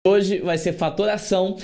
Hoje vai ser fatoração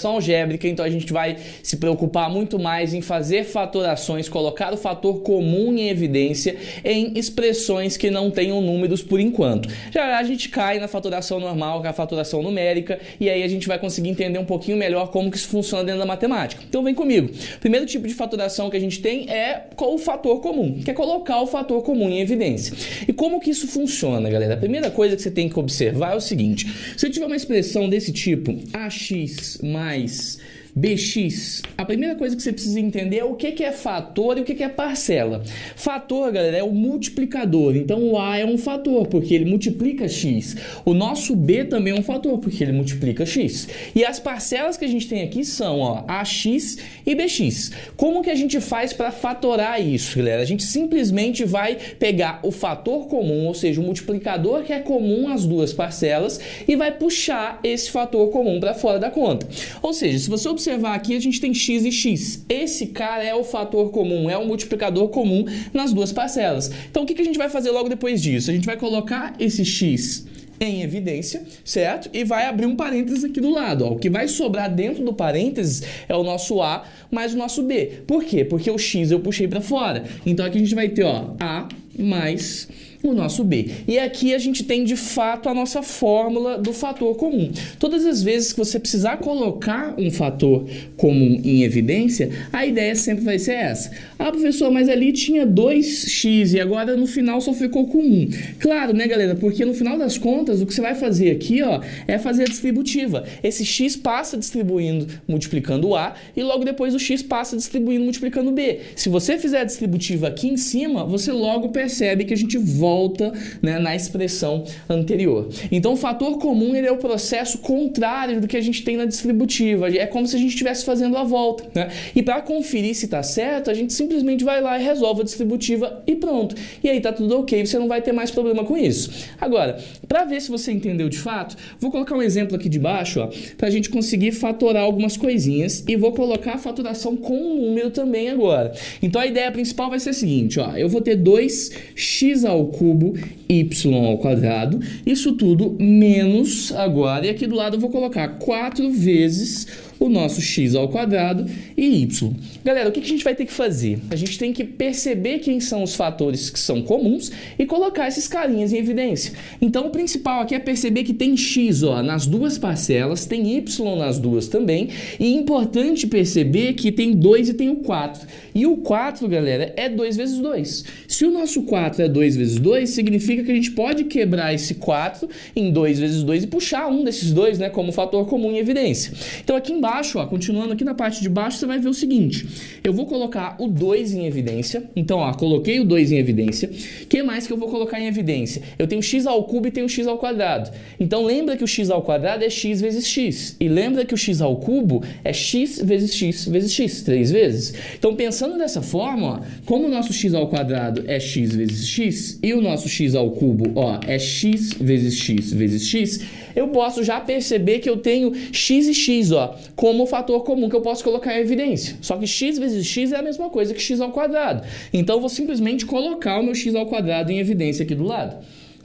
algébrica, então a gente vai se preocupar muito mais em fazer fatorações, colocar o fator comum em evidência em expressões que não tenham números por enquanto. Já a gente cai na fatoração normal, que é a fatoração numérica, e aí a gente vai conseguir entender um pouquinho melhor como que isso funciona dentro da matemática. Então vem comigo. O primeiro tipo de fatoração que a gente tem é com o fator comum, que é colocar o fator comum em evidência. E como que isso funciona, galera? A primeira coisa que você tem que observar é o seguinte: se eu tiver uma expressão desse tipo, ax mais bx, a primeira coisa que você precisa entender é o que é fator e o que é parcela. Fator, galera, é o multiplicador. Então, o a é um fator, porque ele multiplica x. O nosso b também é um fator, porque ele multiplica x. E as parcelas que a gente tem aqui são, ó, ax e bx. Como que a gente faz para fatorar isso, galera? A gente simplesmente vai pegar o fator comum, ou seja, o multiplicador que é comum às duas parcelas, e vai puxar esse fator comum para fora da conta. Ou seja, se você observar aqui, a gente tem x e x. Esse cara é o fator comum, é o multiplicador comum nas duas parcelas. Então, o que a gente vai fazer logo depois disso? A gente vai colocar esse x em evidência, certo? E vai abrir um parênteses aqui do lado, ó. O que vai sobrar dentro do parênteses é o nosso a mais o nosso b. Por quê? Porque o x eu puxei para fora. Então, aqui a gente vai ter, ó, a mais o nosso b. E aqui a gente tem de fato a nossa fórmula do fator comum. Todas as vezes que você precisar colocar um fator comum em evidência, a ideia sempre vai ser essa. Ah, professor, mas ali tinha 2x e agora no final só ficou com 1. Claro, né, galera? Porque no final das contas, o que você vai fazer aqui, ó, é fazer a distributiva. Esse x passa distribuindo, multiplicando o a, e logo depois o x passa distribuindo, multiplicando o b. Se você fizer a distributiva aqui em cima, você logo percebe que a gente volta, né, na expressão anterior. Então, o fator comum ele é o processo contrário do que a gente tem na distributiva. É como se a gente estivesse fazendo a volta, né? E para conferir se está certo, a gente simplesmente vai lá e resolve a distributiva e pronto. E aí tá tudo ok, você não vai ter mais problema com isso. Agora, para ver se você entendeu de fato, vou colocar um exemplo aqui de baixo, ó, para a gente conseguir fatorar algumas coisinhas, e vou colocar a fatoração com um número também agora. Então, a ideia principal vai ser a seguinte, ó, eu vou ter 2x ao cubo y ao quadrado, isso tudo menos agora, e aqui do lado eu vou colocar 4 vezes o nosso x ao quadrado e y. Galera, o que a gente vai ter que fazer? A gente tem que perceber quem são os fatores que são comuns e colocar esses carinhas em evidência. Então, o principal aqui é perceber que tem x, ó, nas duas parcelas, tem y nas duas também, e é importante perceber que tem 2 e tem o 4. E o 4, galera, é 2 vezes 2. Se o nosso 4 é 2 vezes 2, significa que a gente pode quebrar esse 4 em 2 vezes 2 e puxar um desses dois, né, como fator comum em evidência. Então, aqui embaixo, ó, continuando aqui na parte de baixo, você vai ver o seguinte: eu vou colocar o 2 em evidência. Então, ó, coloquei o 2 em evidência. O que mais que eu vou colocar em evidência? Eu tenho x ao cubo e tenho x ao quadrado. Então, lembra que o x ao quadrado é x vezes x. E lembra que o x ao cubo é x vezes x vezes x, 3 vezes. Então, pensando dessa forma, ó, como o nosso x ao quadrado é x vezes x e o nosso x ao cubo, ó, é x vezes x vezes x, eu posso já perceber que eu tenho x e x, ó, como fator comum que eu posso colocar em evidência. Só que x vezes x é a mesma coisa que x ao quadrado. Então, eu vou simplesmente colocar o meu x ao quadrado em evidência aqui do lado.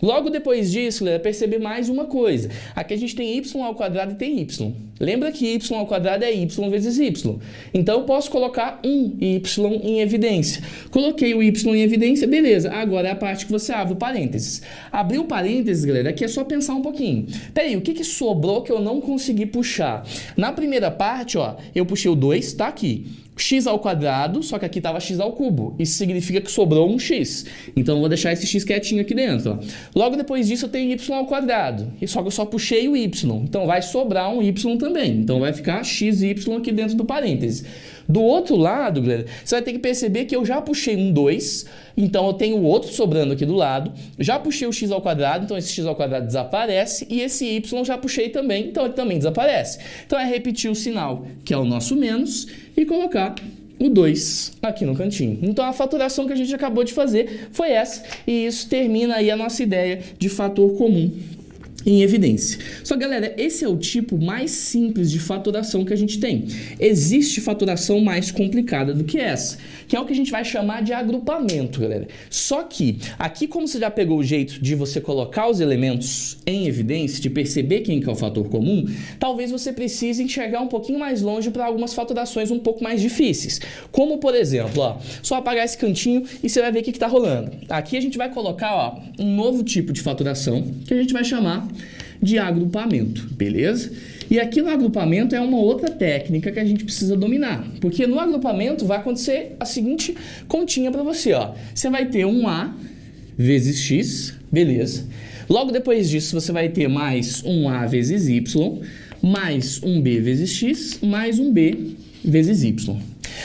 Logo depois disso, galera, perceber mais uma coisa. Aqui a gente tem y ao quadrado e tem y. Lembra que y ao quadrado é y vezes y. Então, eu posso colocar um y em evidência. Coloquei o y em evidência, beleza. Agora é a parte que você abre o parênteses. Abrir o parênteses, galera, aqui é só pensar um pouquinho. Peraí, o que sobrou que eu não consegui puxar? Na primeira parte, ó, eu puxei o 2, tá aqui. X ao quadrado, só que aqui estava x ao cubo. Isso significa que sobrou um x. Então, eu vou deixar esse x quietinho aqui dentro, ó. Logo depois disso, eu tenho y ao quadrado. Só que eu só puxei o y. Então, vai sobrar um y também. Então, vai ficar x e y aqui dentro do parêntese. Do outro lado, galera, você vai ter que perceber que eu já puxei um 2, então eu tenho o outro sobrando aqui do lado. Já puxei o x ao quadrado, então esse x ao quadrado desaparece. E esse y já puxei também, então ele também desaparece. Então é repetir o sinal, que é o nosso menos, e colocar o 2 aqui no cantinho. Então a fatoração que a gente acabou de fazer foi essa. E isso termina aí a nossa ideia de fator comum em evidência. Só, galera, esse é o tipo mais simples de fatoração que a gente tem. Existe fatoração mais complicada do que essa, que é o que a gente vai chamar de agrupamento, galera. Só que aqui, como você já pegou o jeito de você colocar os elementos em evidência, de perceber quem que é o fator comum, talvez você precise enxergar um pouquinho mais longe para algumas fatorações um pouco mais difíceis. Como, por exemplo, ó, só apagar esse cantinho e você vai ver o que está rolando. Aqui a gente vai colocar, ó, um novo tipo de fatoração que a gente vai chamar de agrupamento, beleza? E aqui no agrupamento é uma outra técnica que a gente precisa dominar, porque no agrupamento vai acontecer a seguinte continha para você, ó. Você vai ter um A vezes X, beleza? Logo depois disso você vai ter mais um A vezes Y, mais um B vezes X, mais um B vezes Y.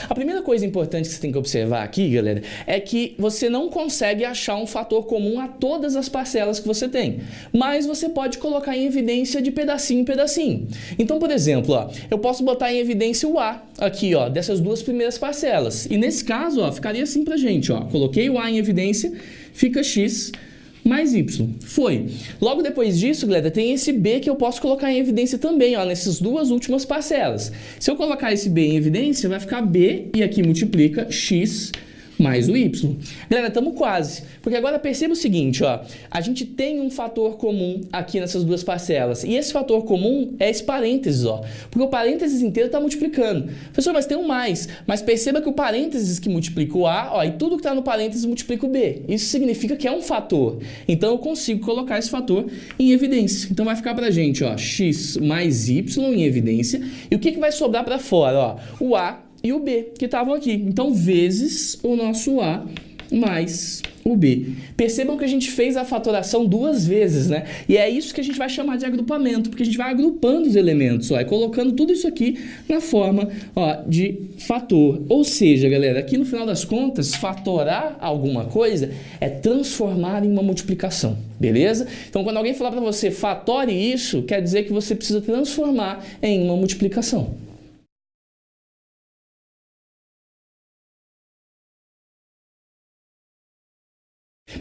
A primeira coisa importante que você tem que observar aqui, galera, é que você não consegue achar um fator comum a todas as parcelas que você tem, mas você pode colocar em evidência de pedacinho em pedacinho. Então, por exemplo, ó, eu posso botar em evidência o A aqui, ó, dessas duas primeiras parcelas. E nesse caso, ó, ficaria assim pra gente, ó, coloquei o A em evidência, fica X mais Y. Foi. Logo depois disso, galera, tem esse B que eu posso colocar em evidência também, ó, nessas duas últimas parcelas. Se eu colocar esse B em evidência, vai ficar B e aqui multiplica X mais o Y. Galera, estamos quase. Porque agora perceba o seguinte, ó. A gente tem um fator comum aqui nessas duas parcelas. E esse fator comum é esse parênteses, ó. Porque o parênteses inteiro está multiplicando. Professor, mas tem um mais. Mas perceba que o parênteses que multiplica o A, ó, e tudo que está no parênteses multiplica o B. Isso significa que é um fator. Então eu consigo colocar esse fator em evidência. Então vai ficar pra gente, ó, X mais Y em evidência. E o que vai sobrar para fora, ó? O A e o B, que estavam aqui. Então, vezes o nosso A mais o B. Percebam que a gente fez a fatoração duas vezes, né? E é isso que a gente vai chamar de agrupamento, porque a gente vai agrupando os elementos, ó, e colocando tudo isso aqui na forma, ó, de fator. Ou seja, galera, aqui no final das contas, fatorar alguma coisa é transformar em uma multiplicação, beleza? Então, quando alguém falar para você, fatore isso, quer dizer que você precisa transformar em uma multiplicação.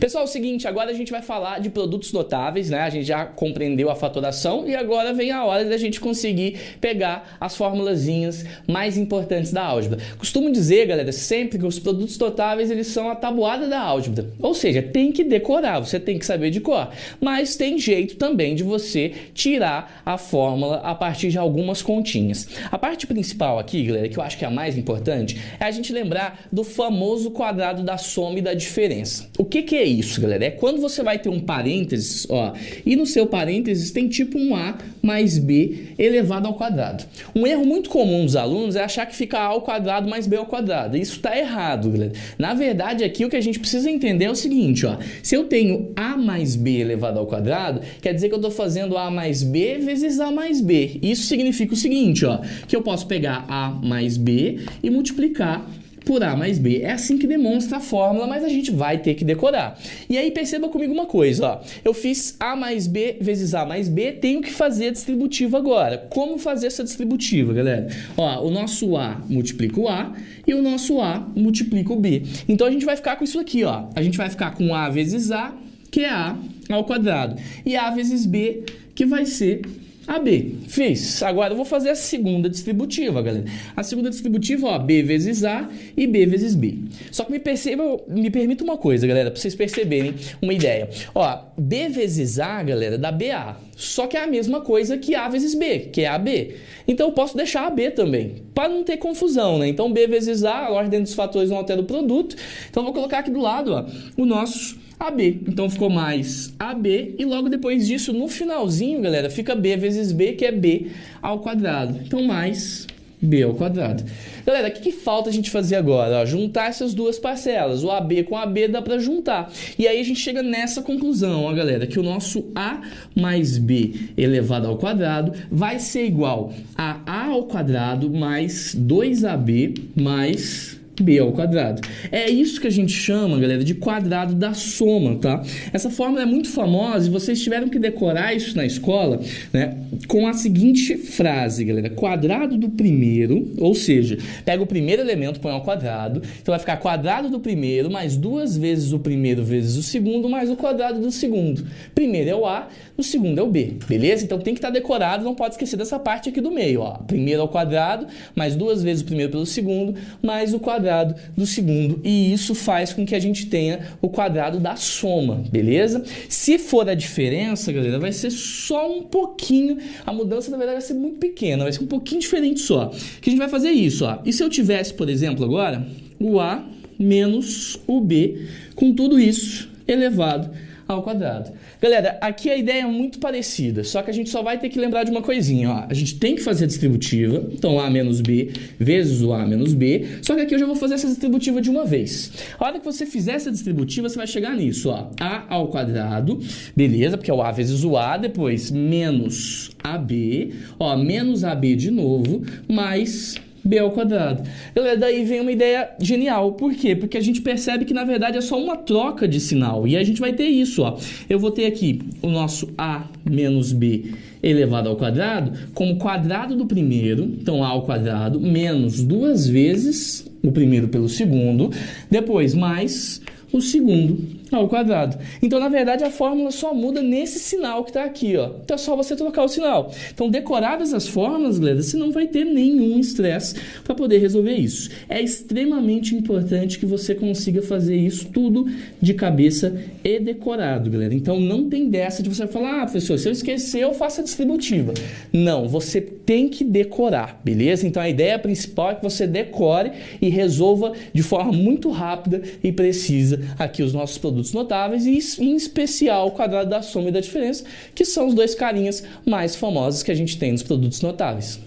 Pessoal, é o seguinte, agora a gente vai falar de produtos notáveis, né? A gente já compreendeu a fatoração e agora vem a hora da gente conseguir pegar as formulazinhas mais importantes da álgebra. Costumo dizer, galera, sempre que os produtos notáveis, eles são a tabuada da álgebra. Ou seja, tem que decorar, você tem que saber de cor. Mas tem jeito também de você tirar a fórmula a partir de algumas continhas. A parte principal aqui, galera, que eu acho que é a mais importante, é a gente lembrar do famoso quadrado da soma e da diferença. O que é isso, galera? É quando você vai ter um parênteses, ó, e no seu parênteses tem tipo um A mais B elevado ao quadrado. Um erro muito comum dos alunos é achar que fica A ao quadrado mais B ao quadrado. Isso está errado, galera. Na verdade, aqui o que a gente precisa entender é o seguinte, ó. Se eu tenho A mais B elevado ao quadrado, quer dizer que eu estou fazendo A mais B vezes A mais B. Isso significa o seguinte, ó, que eu posso pegar A mais B e multiplicar por A mais B. É assim que demonstra a fórmula, mas a gente vai ter que decorar. E aí perceba comigo uma coisa, ó. Eu fiz A mais B vezes A mais B, tenho que fazer a distributiva agora. Como fazer essa distributiva, galera? Ó, o nosso A multiplica o A e o nosso A multiplica o B. Então a gente vai ficar com isso aqui, ó. A gente vai ficar com A vezes A, que é A ao quadrado, e A vezes B, que vai ser AB. Fiz. Agora eu vou fazer a segunda distributiva, galera. A segunda distributiva, ó, B vezes A e B vezes B. Só que me permita uma coisa, galera, para vocês perceberem uma ideia. Ó, B vezes A, galera, dá BA. Só que é a mesma coisa que A vezes B, que é AB. Então eu posso deixar AB também, para não ter confusão, né? Então B vezes A, a ordem dos fatores não altera o produto. Então eu vou colocar aqui do lado, ó, o nosso AB. Então ficou mais AB e logo depois disso, no finalzinho, galera, fica B vezes B, que é B ao quadrado. Então mais B ao quadrado. Galera, o que falta a gente fazer agora? Ó, juntar essas duas parcelas. O AB com AB dá para juntar. E aí a gente chega nessa conclusão, ó, galera, que o nosso A mais B elevado ao quadrado vai ser igual a A ao quadrado mais 2AB mais b ao quadrado. É isso que a gente chama, galera, de quadrado da soma, tá? Essa fórmula é muito famosa e vocês tiveram que decorar isso na escola, né? Com a seguinte frase, galera. Quadrado do primeiro, ou seja, pega o primeiro elemento, põe ao quadrado. Então vai ficar quadrado do primeiro mais 2 vezes o primeiro vezes o segundo mais o quadrado do segundo. Primeiro é o A, o segundo é o B, beleza? Então tem que estar decorado, não pode esquecer dessa parte aqui do meio, ó. Primeiro ao quadrado, mais 2 vezes o primeiro pelo segundo, mais o quadrado do segundo, e isso faz com que a gente tenha o quadrado da soma, beleza? Se for a diferença, galera, vai ser só um pouquinho, a mudança na verdade vai ser muito pequena, vai ser um pouquinho diferente só, que a gente vai fazer isso, ó. E se eu tivesse, por exemplo, agora, o A menos o B, com tudo isso elevado ao quadrado. Galera, aqui a ideia é muito parecida, só que a gente só vai ter que lembrar de uma coisinha, ó. A gente tem que fazer a distributiva, então A menos B vezes o A menos B, só que aqui eu já vou fazer essa distributiva de uma vez. A hora que você fizer essa distributiva, você vai chegar nisso, ó. A ao quadrado, beleza, porque é o A vezes o A, depois menos AB, ó, menos AB de novo, mais b ao quadrado. Galera, daí vem uma ideia genial. Por quê? Porque a gente percebe que, na verdade, é só uma troca de sinal. E a gente vai ter isso, ó. Eu vou ter aqui o nosso a menos b elevado ao quadrado como quadrado do primeiro, então a ao quadrado, menos 2 vezes o primeiro pelo segundo, depois mais o segundo ao quadrado. Então, na verdade, a fórmula só muda nesse sinal que está aqui, ó. Então, é só você trocar o sinal. Então, decoradas as fórmulas, galera, você não vai ter nenhum estresse para poder resolver isso. É extremamente importante que você consiga fazer isso tudo de cabeça e decorado, galera. Então, não tem dessa de você falar, ah, professor, se eu esquecer, eu faço a distributiva. Não, você tem que decorar, beleza? Então, a ideia principal é que você decore e resolva de forma muito rápida e precisa aqui os nossos produtos notáveis e, em especial, o quadrado da soma e da diferença, que são os dois carinhas mais famosos que a gente tem nos produtos notáveis.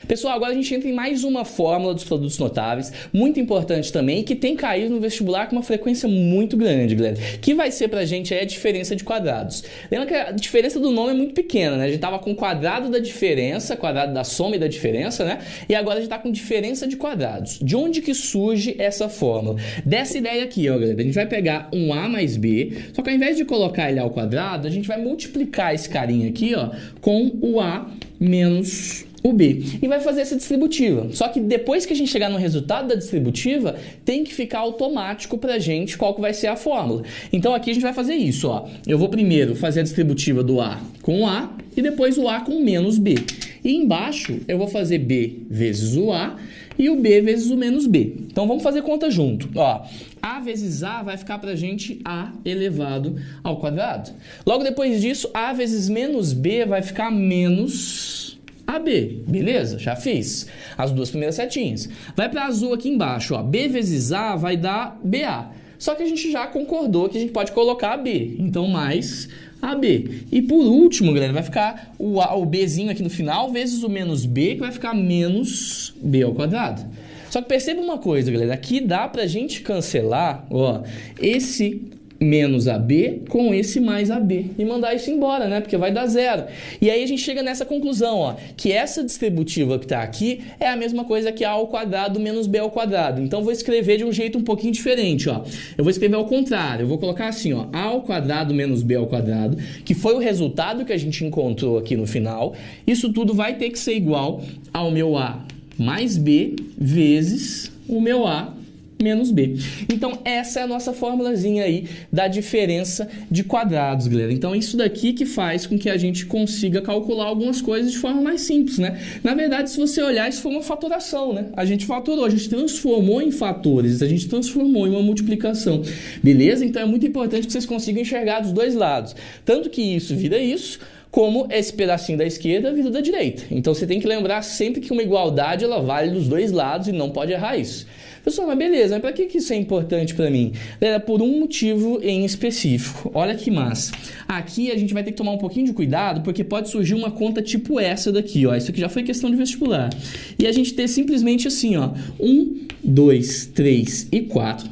Pessoal, agora a gente entra em mais uma fórmula dos produtos notáveis, muito importante também, que tem caído no vestibular com uma frequência muito grande, galera, que vai ser pra gente aí a diferença de quadrados. Lembra que a diferença do nome é muito pequena, né? A gente tava com quadrado da diferença, quadrado da soma e da diferença, né? E agora a gente tá com diferença de quadrados. De onde que surge essa fórmula? Dessa ideia aqui, ó, galera. A gente vai pegar um A mais B, só que ao invés de colocar ele ao quadrado, a gente vai multiplicar esse carinha aqui, ó, com o A menos o B, e vai fazer essa distributiva. Só que depois que a gente chegar no resultado da distributiva, tem que ficar automático pra gente qual que vai ser a fórmula. Então aqui a gente vai fazer isso, ó. Eu vou primeiro fazer a distributiva do A com o A e depois o A com menos B. E embaixo eu vou fazer B vezes o A e o B vezes o menos B. Então vamos fazer conta junto. Ó, A vezes A vai ficar pra gente A elevado ao quadrado. Logo depois disso, A vezes menos B vai ficar menos AB, beleza? Já fiz as duas primeiras setinhas. Vai para azul aqui embaixo, ó. B vezes A vai dar BA. Só que a gente já concordou que a gente pode colocar AB. Então, mais AB. E por último, galera, vai ficar o Bzinho aqui no final, vezes o menos B, que vai ficar menos B ao quadrado. Só que perceba uma coisa, galera. Aqui dá pra gente cancelar, ó, esse menos AB com esse mais AB e mandar isso embora, né? Porque vai dar zero. E aí a gente chega nessa conclusão, ó, que essa distributiva que está aqui é a mesma coisa que A ao quadrado menos B ao quadrado. Então vou escrever de um jeito um pouquinho diferente, ó. Eu vou escrever ao contrário. Eu vou colocar assim, ó, A ao quadrado menos B ao quadrado, que foi o resultado que a gente encontrou aqui no final. Isso tudo vai ter que ser igual ao meu A mais B vezes o meu A menos B. Então, essa é a nossa formulazinha aí da diferença de quadrados, galera. Então, isso daqui que faz com que a gente consiga calcular algumas coisas de forma mais simples, né? Na verdade, se você olhar, isso foi uma fatoração, né? A gente fatorou, a gente transformou em fatores, a gente transformou em uma multiplicação, beleza? Então, é muito importante que vocês consigam enxergar dos dois lados. Tanto que isso vira isso, como esse pedacinho da esquerda vira da direita. Então, você tem que lembrar sempre que uma igualdade, ela vale dos dois lados e não pode errar isso. Pessoal, mas beleza, mas para que isso é importante para mim? Galera, por um motivo em específico. Olha que massa. Aqui a gente vai ter que tomar um pouquinho de cuidado, porque pode surgir uma conta tipo essa daqui, ó. Isso aqui já foi questão de vestibular. E a gente ter simplesmente assim, ó, 1, 2, 3 e 4.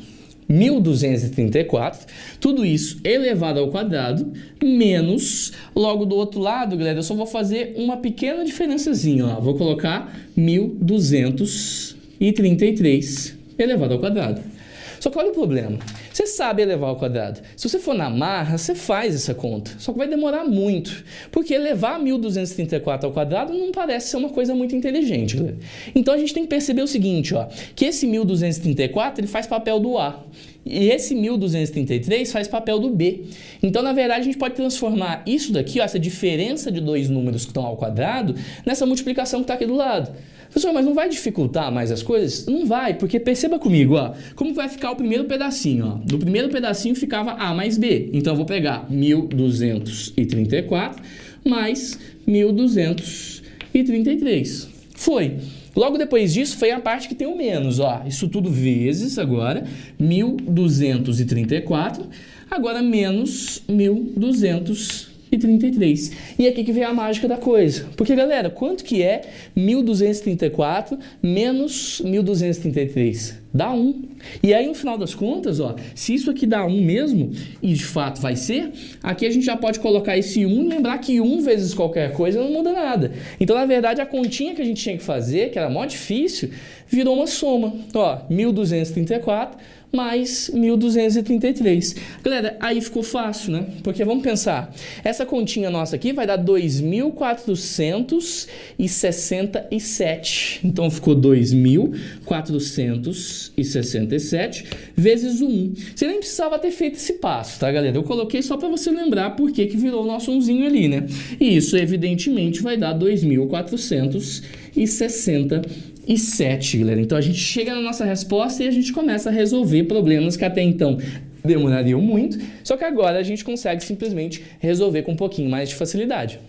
1.234, tudo isso elevado ao quadrado, menos, logo do outro lado, galera, eu só vou fazer uma pequena diferençazinha, ó, vou colocar 1.233 elevado ao quadrado. Só que olha o problema, você sabe elevar ao quadrado, se você for na marra, você faz essa conta, só que vai demorar muito, porque elevar 1.234 ao quadrado não parece ser uma coisa muito inteligente, galera. Então a gente tem que perceber o seguinte, ó, que esse 1.234 ele faz papel do A, e esse 1.233 faz papel do B. Então, na verdade, a gente pode transformar isso daqui, ó, essa diferença de dois números que estão ao quadrado, nessa multiplicação que está aqui do lado. Professor, mas não vai dificultar mais as coisas? Não vai, porque perceba comigo, ó, como vai ficar o primeiro pedacinho, ó. No primeiro pedacinho ficava A mais B. Então, eu vou pegar 1.234 mais 1.233. Foi. Logo depois disso, foi a parte que tem o menos, ó. Isso tudo vezes agora, 1.234, agora menos 1.233. E aqui que vem a mágica da coisa. Porque, galera, quanto que é 1.234 menos 1.233? Dá 1. E aí, no final das contas, ó, se isso aqui dá 1 mesmo, e de fato vai ser, aqui a gente já pode colocar esse 1 e lembrar que 1 vezes qualquer coisa não muda nada. Então, na verdade, a continha que a gente tinha que fazer, que era mó difícil, virou uma soma. Ó, 1.234 mais 1.233. Galera, aí ficou fácil, né? Porque vamos pensar, essa continha nossa aqui vai dar 2.467. Então, ficou 2.467 vezes o 1. Você nem precisava ter feito esse passo, tá, galera? Eu coloquei só para você lembrar por que virou o nosso 1zinho ali, né? E isso, evidentemente, vai dar 2.467, galera. Então, a gente chega na nossa resposta e a gente começa a resolver problemas que até então demorariam muito, só que agora a gente consegue simplesmente resolver com um pouquinho mais de facilidade.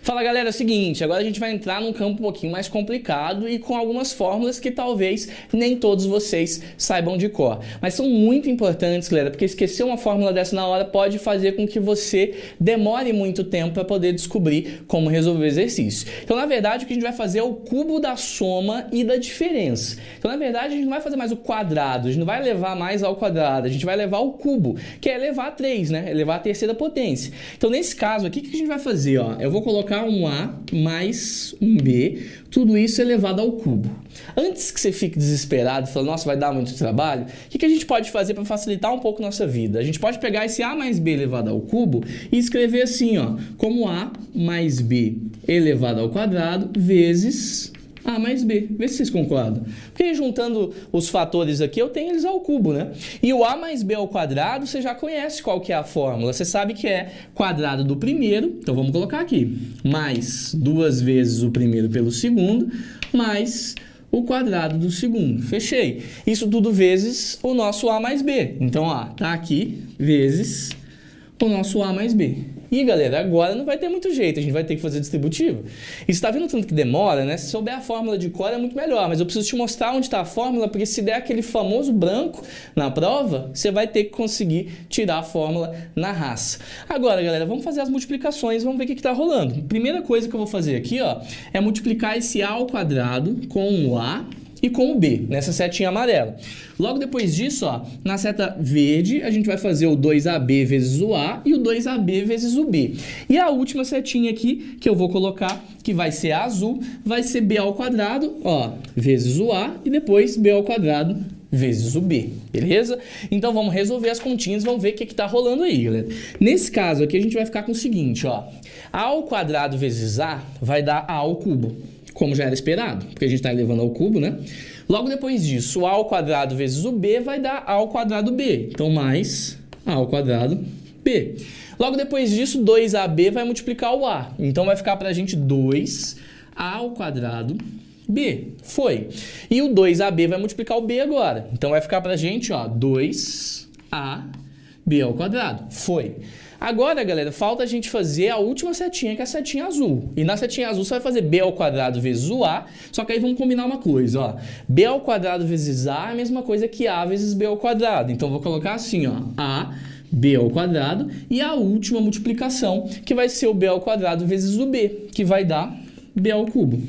Fala, galera, é o seguinte, agora a gente vai entrar num campo um pouquinho mais complicado e com algumas fórmulas que talvez nem todos vocês saibam de cor. Mas são muito importantes, galera, porque esquecer uma fórmula dessa na hora pode fazer com que você demore muito tempo para poder descobrir como resolver o exercício. Então, na verdade, o que a gente vai fazer é o cubo da soma e da diferença. Então, na verdade, a gente não vai fazer mais o quadrado, a gente não vai levar mais ao quadrado, a gente vai levar o cubo, que é elevar a 3, né? Elevar a terceira potência. Então, nesse caso aqui, o que a gente vai fazer? Ó? Eu vou colocar um A mais um B, tudo isso elevado ao cubo. Antes que você fique desesperado e fale, nossa, vai dar muito trabalho, o que a gente pode fazer para facilitar um pouco nossa vida? A gente pode pegar esse A mais B elevado ao cubo e escrever assim, ó, como A mais B elevado ao quadrado vezes A mais B. Vê se vocês concordam. Porque juntando os fatores aqui, eu tenho eles ao cubo, né? E o A mais B ao quadrado, você já conhece qual que é a fórmula. Você sabe que é quadrado do primeiro, então vamos colocar aqui. Mais 2 vezes o primeiro pelo segundo, mais o quadrado do segundo. Fechei. Isso tudo vezes o nosso A mais B. Então, ó, tá aqui, vezes o nosso A mais B. E, galera, agora não vai ter muito jeito, a gente vai ter que fazer distributivo. E você tá vendo tanto que demora, né? Se souber a fórmula de cor é muito melhor, mas eu preciso te mostrar onde está a fórmula, porque se der aquele famoso branco na prova, você vai ter que conseguir tirar a fórmula na raça. Agora, galera, vamos fazer as multiplicações, vamos ver o que está rolando. Primeira coisa que eu vou fazer aqui, ó, é multiplicar esse A ao quadrado com o A e com o B, nessa setinha amarela. Logo depois disso, ó, na seta verde, a gente vai fazer o 2AB vezes o A e o 2AB vezes o B. E a última setinha aqui, que eu vou colocar, que vai ser a azul, vai ser B ao quadrado, ó, vezes o A e depois B ao quadrado vezes o B, beleza? Então vamos resolver as continhas, vamos ver o que está rolando aí, galera. Nesse caso aqui, a gente vai ficar com o seguinte, ó, A ao quadrado vezes A vai dar A ao cubo, como já era esperado, porque a gente está elevando ao cubo, né? Logo depois disso, o A ao quadrado vezes o B vai dar A ao quadrado B. Então, mais A ao quadrado B. Logo depois disso, 2AB vai multiplicar o A. Então, vai ficar para a gente 2A ao quadrado B. Foi. E o 2AB vai multiplicar o B agora. Então, vai ficar para a gente, ó, 2AB ao quadrado. Foi. Agora, galera, falta a gente fazer a última setinha, que é a setinha azul. E na setinha azul você vai fazer B ao quadrado vezes o A, só que aí vamos combinar uma coisa, ó. B ao quadrado vezes A é a mesma coisa que A vezes B ao quadrado. Então, vou colocar assim, ó, A, B ao quadrado, e a última multiplicação, que vai ser o B ao quadrado vezes o B, que vai dar B ao cubo.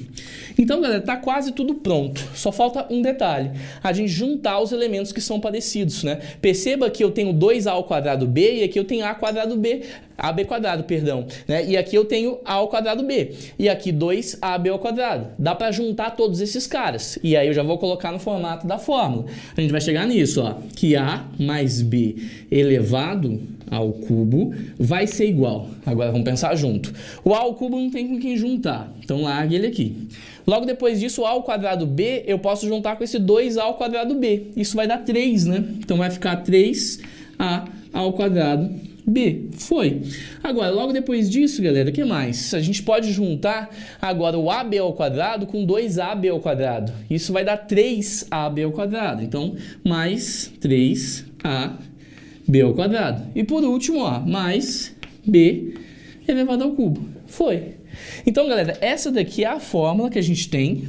Então, galera, tá quase tudo pronto. Só falta um detalhe. A gente juntar os elementos que são parecidos, né? Perceba que eu tenho 2a ao quadrado b e aqui eu tenho a quadrado b, ab quadrado, perdão, né? E aqui eu tenho a ao quadrado b. E aqui 2ab ao quadrado. Dá para juntar todos esses caras. E aí eu já vou colocar no formato da fórmula. A gente vai chegar nisso, ó, que a mais b elevado ao cubo vai ser igual. Agora vamos pensar junto. O a ao cubo não tem com quem juntar, então largue ele aqui. Logo depois disso, o a ao quadrado b eu posso juntar com esse 2a ao quadrado b. Isso vai dar 3, né? Então vai ficar 3a ao quadrado b. Foi. Agora, logo depois disso, galera, o que mais? A gente pode juntar agora o ab ao quadrado com 2ab ao quadrado. Isso vai dar 3ab ao quadrado. Então, mais 3ab ao quadrado. E por último, ó, mais b elevado ao cubo. Foi. Então, galera, essa daqui é a fórmula que a gente tem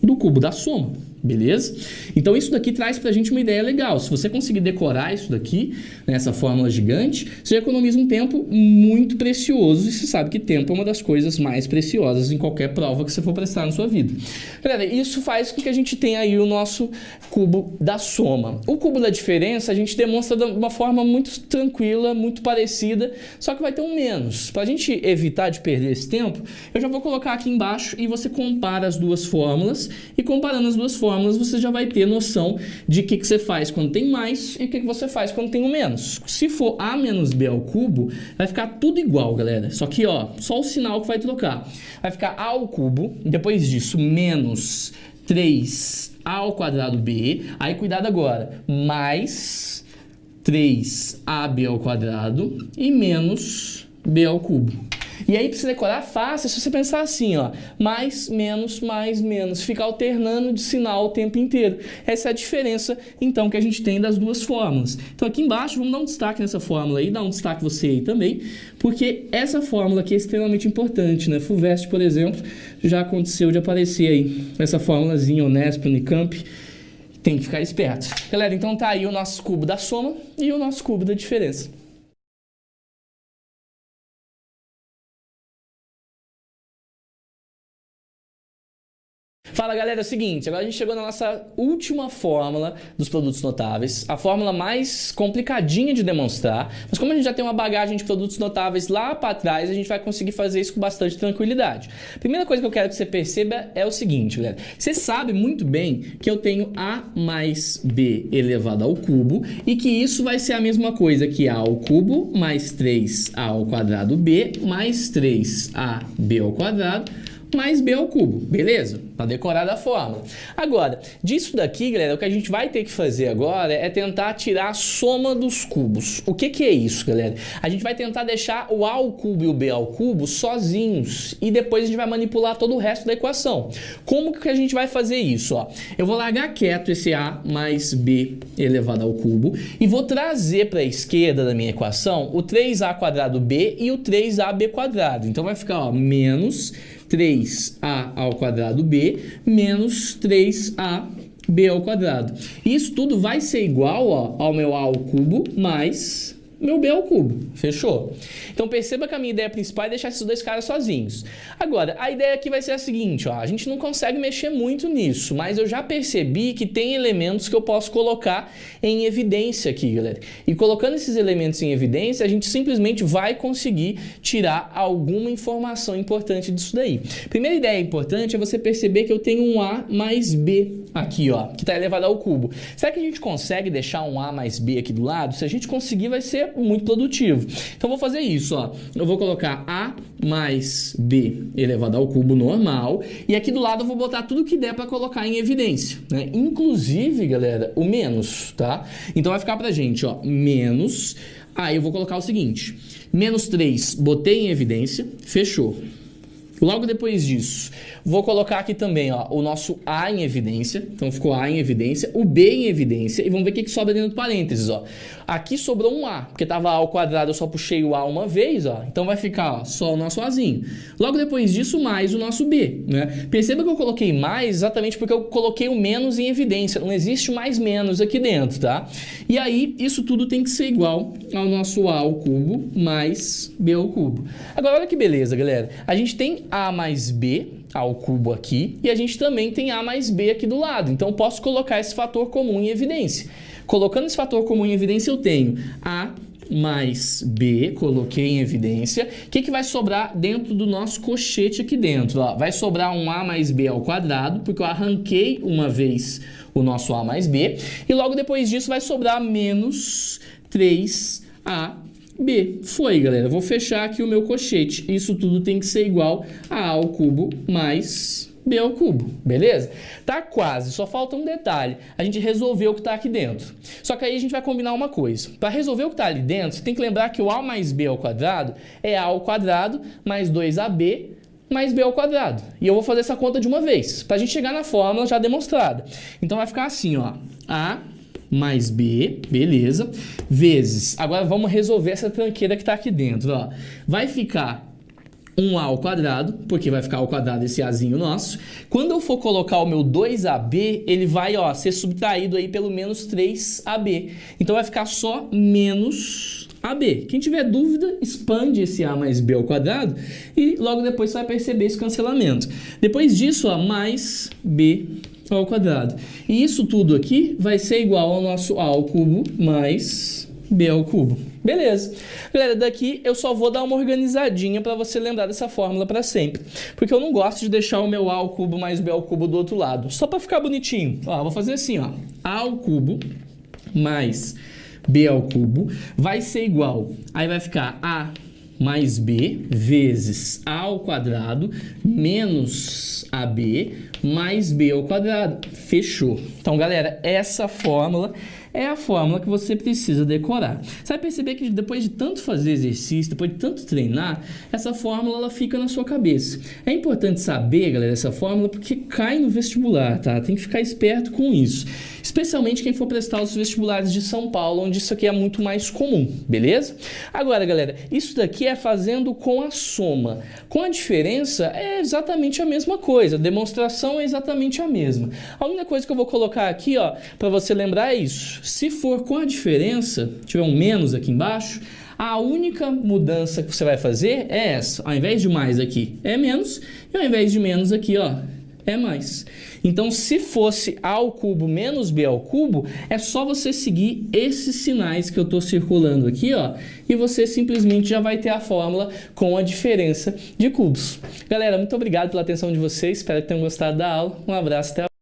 do cubo da soma. Beleza? Então isso daqui traz pra gente uma ideia legal. Se você conseguir decorar isso daqui, nessa fórmula gigante, você economiza um tempo muito precioso. E você sabe que tempo é uma das coisas mais preciosas em qualquer prova que você for prestar na sua vida. Galera, isso faz com que a gente tenha aí o nosso cubo da soma. O cubo da diferença a gente demonstra de uma forma muito tranquila, muito parecida, só que vai ter um menos. Pra gente evitar de perder esse tempo, eu já vou colocar aqui embaixo e você compara as duas fórmulas. E comparando as duas fórmulas, você já vai ter noção de o que você faz quando tem mais e o que você faz quando tem o menos. Se for a menos b ao cubo, vai ficar tudo igual, galera. Só que, ó, só o sinal que vai trocar. Vai ficar a ao cubo, depois disso, menos 3a ao quadrado b. Aí, cuidado agora, mais 3ab ao quadrado e menos b ao cubo. E aí, para você decorar fácil, se você pensar assim, ó, mais, menos, ficar alternando de sinal o tempo inteiro. Essa é a diferença, então, que a gente tem das duas fórmulas. Então, aqui embaixo, vamos dar um destaque nessa fórmula aí, dar um destaque você aí também, porque essa fórmula aqui é extremamente importante, né? FUVEST, por exemplo, já aconteceu de aparecer aí essa fórmulazinha, Unesp, Unicamp, tem que ficar esperto. Galera, então tá aí o nosso cubo da soma e o nosso cubo da diferença. Fala, galera, é o seguinte, agora a gente chegou na nossa última fórmula dos produtos notáveis, a fórmula mais complicadinha de demonstrar, mas como a gente já tem uma bagagem de produtos notáveis lá para trás, a gente vai conseguir fazer isso com bastante tranquilidade. Primeira coisa que eu quero que você perceba é o seguinte, galera, você sabe muito bem que eu tenho a mais b elevado ao cubo e que isso vai ser a mesma coisa que a ao cubo mais 3a ao quadrado b mais 3ab ao quadrado mais b ao cubo, beleza? Para decorar da fórmula. Agora, disso daqui, galera, o que a gente vai ter que fazer agora é tentar tirar a soma dos cubos. O que é isso, galera? A gente vai tentar deixar o a ao cubo e o b ao cubo sozinhos e depois a gente vai manipular todo o resto da equação. Como que a gente vai fazer isso? Ó? Eu vou largar quieto esse a mais b elevado ao cubo e vou trazer para a esquerda da minha equação o 3a quadrado b e o 3ab quadrado. Então vai ficar, ó, menos 3a ao quadrado b menos 3ab ao quadrado. Isso tudo vai ser igual, ó, ao meu a ao cubo mais meu b ao cubo. Fechou? Então perceba que a minha ideia principal é deixar esses dois caras sozinhos. Agora, a ideia aqui vai ser a seguinte, ó, a gente não consegue mexer muito nisso, mas eu já percebi que tem elementos que eu posso colocar em evidência aqui, galera. E colocando esses elementos em evidência, a gente simplesmente vai conseguir tirar alguma informação importante disso daí. Primeira ideia importante é você perceber que eu tenho um a mais b aqui, ó, que está elevado ao cubo. Será que a gente consegue deixar um a mais b aqui do lado? Se a gente conseguir, vai ser muito produtivo. Então, vou fazer isso, ó. Eu vou colocar a mais b elevado ao cubo normal e aqui do lado eu vou botar tudo que der para colocar em evidência, né? Inclusive, galera, o menos, tá? Então, vai ficar pra gente, ó, menos... Aí eu vou colocar o seguinte, menos 3, botei em evidência, fechou. Logo depois disso, vou colocar aqui também, ó, o nosso a em evidência. Então, ficou a em evidência, o b em evidência. E vamos ver o que sobra dentro do parênteses, ó. Aqui sobrou um a, porque estava a ao quadrado, eu só puxei o a uma vez, ó. Então, vai ficar, ó, só o nosso azinho. Logo depois disso, mais o nosso b, né? Perceba que eu coloquei mais exatamente porque eu coloquei o menos em evidência. Não existe mais menos aqui dentro, tá? E aí, isso tudo tem que ser igual ao nosso a ao cubo mais b ao cubo. Agora, olha que beleza, galera. A gente tem a mais b A ao cubo aqui, e a gente também tem A mais B aqui do lado. Então, eu posso colocar esse fator comum em evidência. Colocando esse fator comum em evidência, eu tenho A mais B, coloquei em evidência. O que vai sobrar dentro do nosso cochete aqui dentro? Ó, vai sobrar um A mais B ao quadrado, porque eu arranquei uma vez o nosso A mais B. E logo depois disso vai sobrar menos 3AB. Foi, galera. Vou fechar aqui o meu cochete. Isso tudo tem que ser igual a A ao cubo mais B ao cubo, beleza? Tá quase, só falta um detalhe. A gente resolveu o que tá aqui dentro. Só que aí a gente vai combinar uma coisa. Para resolver o que tá ali dentro, tem que lembrar que o A mais B ao quadrado é A ao quadrado mais 2AB mais B ao quadrado. E eu vou fazer essa conta de uma vez, pra gente chegar na fórmula já demonstrada. Então vai ficar assim, ó. A mais B, beleza, vezes... Agora vamos resolver essa tranqueira que tá aqui dentro, ó. Vai ficar 1A ao quadrado, porque vai ficar ao quadrado esse Azinho nosso. Quando eu for colocar o meu 2AB, ele vai, ó, ser subtraído aí pelo menos 3AB. Então vai ficar só menos AB. Quem tiver dúvida, expande esse A mais B ao quadrado e logo depois você vai perceber esse cancelamento. Depois disso, ó, mais B ao quadrado. E isso tudo aqui vai ser igual ao nosso A ao cubo mais B ao cubo. Beleza. Galera, daqui eu só vou dar uma organizadinha para você lembrar dessa fórmula para sempre. Porque eu não gosto de deixar o meu A ao cubo mais B ao cubo do outro lado. Só para ficar bonitinho. Ó, vou fazer assim, ó. A ao cubo mais B ao cubo vai ser igual. Aí vai ficar A mais B vezes A ao quadrado menos AB mais B ao quadrado. Fechou. Então, galera, essa fórmula é a fórmula que você precisa decorar. Você vai perceber que depois de tanto fazer exercício, depois de tanto treinar, essa fórmula ela fica na sua cabeça. É importante saber, galera, essa fórmula porque cai no vestibular, tá? Tem que ficar esperto com isso. Especialmente quem for prestar os vestibulares de São Paulo, onde isso aqui é muito mais comum, beleza? Agora, galera, isso daqui é fazendo com a soma. Com a diferença é exatamente a mesma coisa. A demonstração é exatamente a mesma. A única coisa que eu vou colocar aqui, ó, para você lembrar é isso. Se for com a diferença, tiver um menos aqui embaixo, a única mudança que você vai fazer é essa. Ao invés de mais aqui, é menos. E ao invés de menos aqui, ó, é mais. Então, se fosse A ao cubo menos B ao cubo, é só você seguir esses sinais que eu estou circulando aqui, ó, e você simplesmente já vai ter a fórmula com a diferença de cubos. Galera, muito obrigado pela atenção de vocês. Espero que tenham gostado da aula. Um abraço, até a